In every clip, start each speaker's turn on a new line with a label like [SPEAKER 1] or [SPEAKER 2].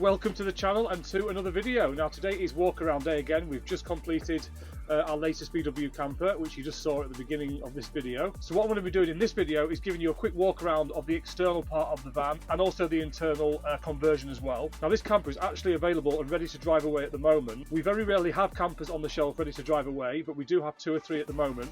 [SPEAKER 1] welcome to the channel and to another video. Now today is walk around day again. We've just completed our latest VW camper, which you just saw at the beginning of this video. So what I'm going to be doing in this video is giving you a quick walk around of the external part of the van and also the internal conversion as well. Now this camper is actually available and ready to drive away at the moment. We very rarely have campers on the shelf ready to drive away, but we do have 2 or 3 at the moment.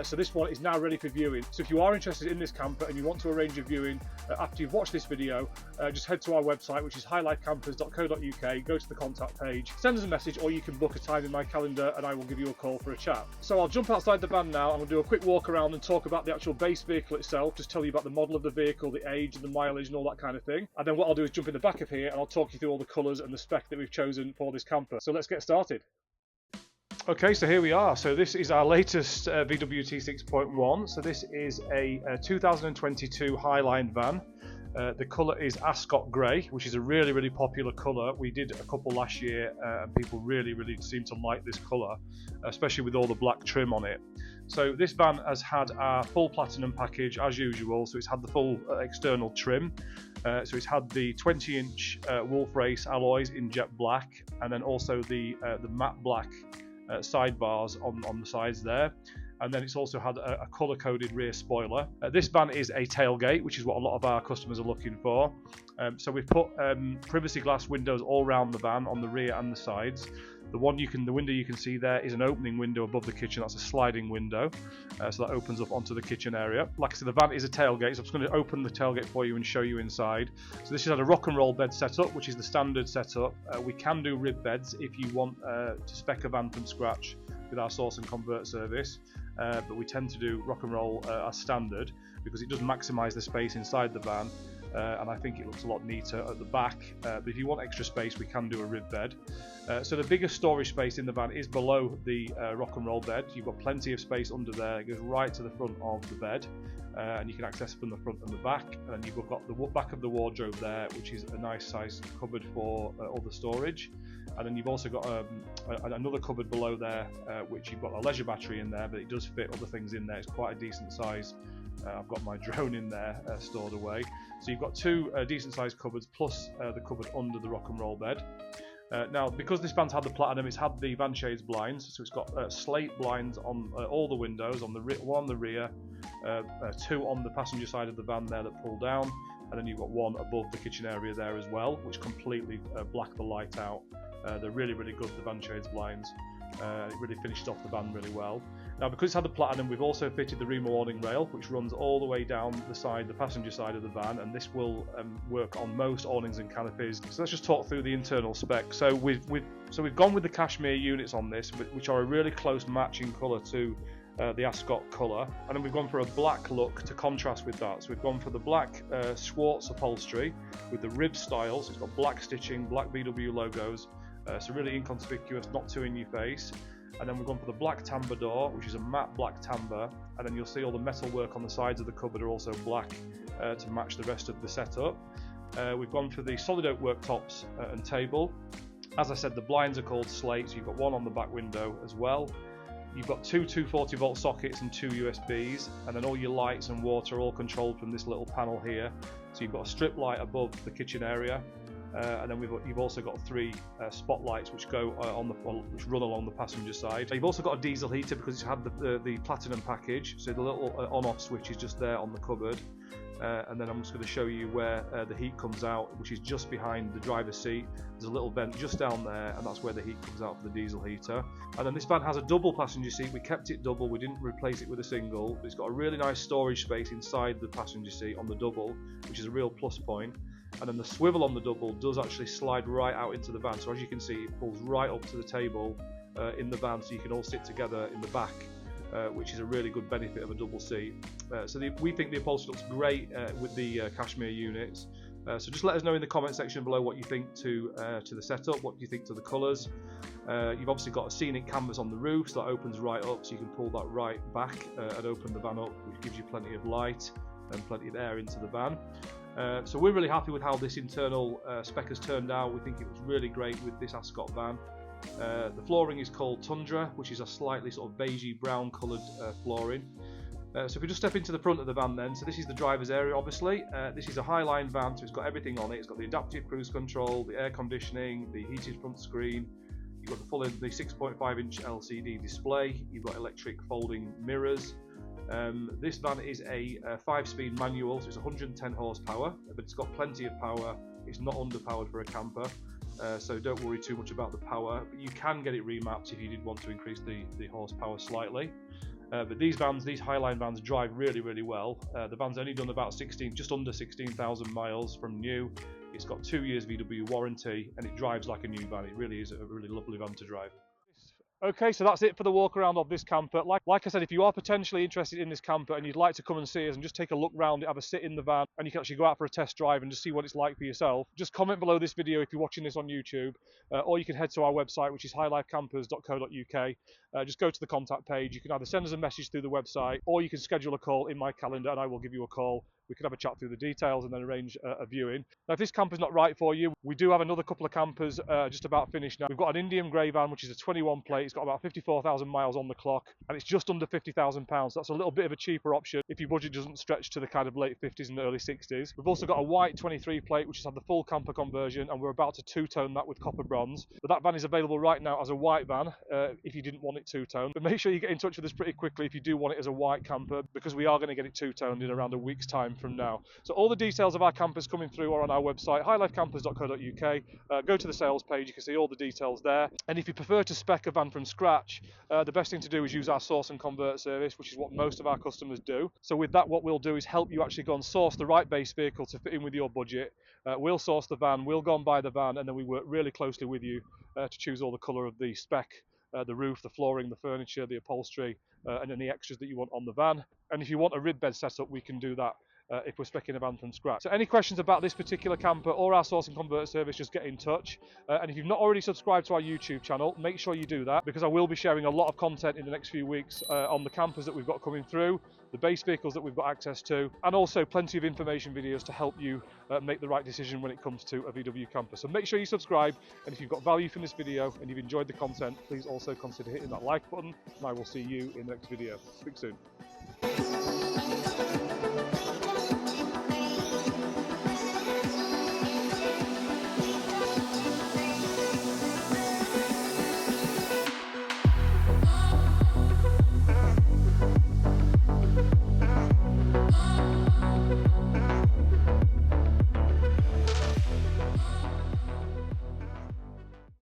[SPEAKER 1] So this one is now ready for viewing. So if you are interested in this camper and you want to arrange a viewing after you've watched this video, just head to our website, which is highlifecampers.co.uk, go to the contact page, send us a message, or you can book a time in my calendar and I will give you a call for a chat. So I'll jump outside the van now. I'm going to do a quick walk around and talk about the actual base vehicle itself, just tell you about the model of the vehicle, the age and the mileage and all that kind of thing. And then what I'll do is jump in the back of here and I'll talk you through all the colours and the spec that we've chosen for this camper. So let's get started. Okay, so here we are. So this is our latest VW T6.1. So this is a 2022 Highline van. The colour is Ascot grey, which is a really popular colour. We did a couple last year and people really seem to like this colour, especially with all the black trim on it. So this van has had our full platinum package as usual. So it's had the full external trim. So it's had the 20-inch Wolf Race alloys in jet black, and then also the matte black sidebars on the sides there, and then it's also had a colour-coded rear spoiler. This van is a tailgate, which is what a lot of our customers are looking for. So we've put privacy glass windows all around the van on the rear and the sides. The window you can see there is an opening window above the kitchen. That's a sliding window, so that opens up onto the kitchen area. Like I said, the van is a tailgate, so I'm just going to open the tailgate for you and show you inside. So this has had a rock and roll bed setup, which is the standard setup. We can do rib beds if you want to spec a van from scratch with our source and convert service, but we tend to do rock and roll as standard because it does maximise the space inside the van. And I think it looks a lot neater at the back, but if you want extra space we can do a rib bed. So the biggest storage space in the van is below the rock and roll bed. You've got plenty of space under there. It goes right to the front of the bed, and you can access from the front and the back. And you've got the back of the wardrobe there, which is a nice sized cupboard for all the storage. And then you've also got another cupboard below there, which you've got a leisure battery in there, but it does fit other things in there. It's quite a decent size. I've got my drone in there stored away. So you've got 2 decent sized cupboards plus the cupboard under the rock and roll bed. Now, because this van's had the platinum, it's had the van shades blinds, so it's got slate blinds on all the windows, on the one on the rear, 2 on the passenger side of the van there that pull down, and then you've got 1 above the kitchen area there as well, which completely black the light out. They're really good, the van shades blinds. It really finished off the van really well. Now, because it's had the platinum, we've also fitted the rear awning rail, which runs all the way down the passenger side of the van, and this will work on most awnings and canopies. So let's just talk through the internal spec. So we've gone with the cashmere units on this, which are a really close matching colour to the Ascot colour, and then we've gone for a black look to contrast with that. So we've gone for the black Schwartz upholstery with the rib style, so it's got black stitching, black VW logos, so really inconspicuous, not too in your face. And then we've gone for the black tambour door, which is a matte black tambour, and then you'll see all the metal work on the sides of the cupboard are also black to match the rest of the setup. We've gone for the solid oak worktops and table. As I said, the blinds are called slate, so you've got 1 on the back window as well. You've got 2 240 volt sockets and 2 USBs, and then all your lights and water are all controlled from this little panel here. So you've got a strip light above the kitchen area. And then you've also got 3 spotlights which go which run along the passenger side. You've also got a diesel heater because it's had the platinum package, so the little on-off switch is just there on the cupboard. And then I'm just going to show you where the heat comes out, which is just behind the driver's seat. There's a little vent just down there, and that's where the heat comes out for the diesel heater. And then this van has a double passenger seat. We kept it double, we didn't replace it with a single. It's got a really nice storage space inside the passenger seat on the double, which is a real plus point. And then the swivel on the double does actually slide right out into the van, so as you can see it pulls right up to the table in the van, so you can all sit together in the back, which is a really good benefit of a double seat. We think the upholstery looks great with the cashmere units, so just let us know in the comment section below what you think to the setup, what you think to the colours. You've obviously got a scenic canvas on the roof, so that opens right up, so you can pull that right back and open the van up, which gives you plenty of light and plenty of air into the van. So we're really happy with how this internal spec has turned out. We think it was really great with this Ascot van. The flooring is called Tundra, which is a slightly sort of beigey brown coloured flooring. So if we just step into the front of the van then, so this is the driver's area obviously. This is a Highline van, so it's got everything on it. It's got the adaptive cruise control, the air conditioning, the heated front screen. You've got the 6.5 inch LCD display. You've got electric folding mirrors. This van is a 5-speed manual, so it's 110 horsepower, but it's got plenty of power. It's not underpowered for a camper, so don't worry too much about the power. But you can get it remapped if you did want to increase the horsepower slightly. But these Highline vans drive really well. The van's only done about just under 16,000 miles from new. It's got 2 years VW warranty, and it drives like a new van. It really is a really lovely van to drive. Okay, so that's it for the walk around of this camper. Like I said, if you are potentially interested in this camper and you'd like to come and see us and just take a look around it, have a sit in the van, and you can actually go out for a test drive and just see what it's like for yourself, just comment below this video if you're watching this on YouTube, or you can head to our website, which is highlifecampers.co.uk. Just go to the contact page. You can either send us a message through the website, or you can schedule a call in my calendar and I will give you a call. We can have a chat through the details and then arrange a viewing. Now, if this camper's not right for you, we do have another couple of campers just about finished now. We've got an Indian grey van, which is a 21 plate. It's got about 54,000 miles on the clock, and it's just under £50,000. So that's a little bit of a cheaper option if your budget doesn't stretch to the kind of late 50s and early 60s. We've also got a white 23 plate, which has had the full camper conversion, and we're about to two-tone that with copper bronze. But that van is available right now as a white van if you didn't want it two-toned. But make sure you get in touch with us pretty quickly if you do want it as a white camper, because we are going to get it two-toned in around a week's time from now. So all the details of our campers coming through are on our website, highlifecampers.co.uk. Go to the sales page, you can see all the details there. And if you prefer to spec a van from scratch, the best thing to do is use our source and convert service, which is what most of our customers do. So with that, what we'll do is help you actually go and source the right base vehicle to fit in with your budget. We'll source the van, we'll go and buy the van, and then we work really closely with you to choose all the colour of the spec, the roof, the flooring, the furniture, the upholstery, and any extras that you want on the van. And if you want a rib bed setup, we can do that if we're specing a van from scratch. So any questions about this particular camper or our source and convert service, just get in touch. And if you've not already subscribed to our YouTube channel, make sure you do that, because I will be sharing a lot of content in the next few weeks on the campers that we've got coming through, the base vehicles that we've got access to, and also plenty of information videos to help you make the right decision when it comes to a VW camper. So make sure you subscribe, and if you've got value from this video and you've enjoyed the content, please also consider hitting that like button, and I will see you in the next video. Speak soon.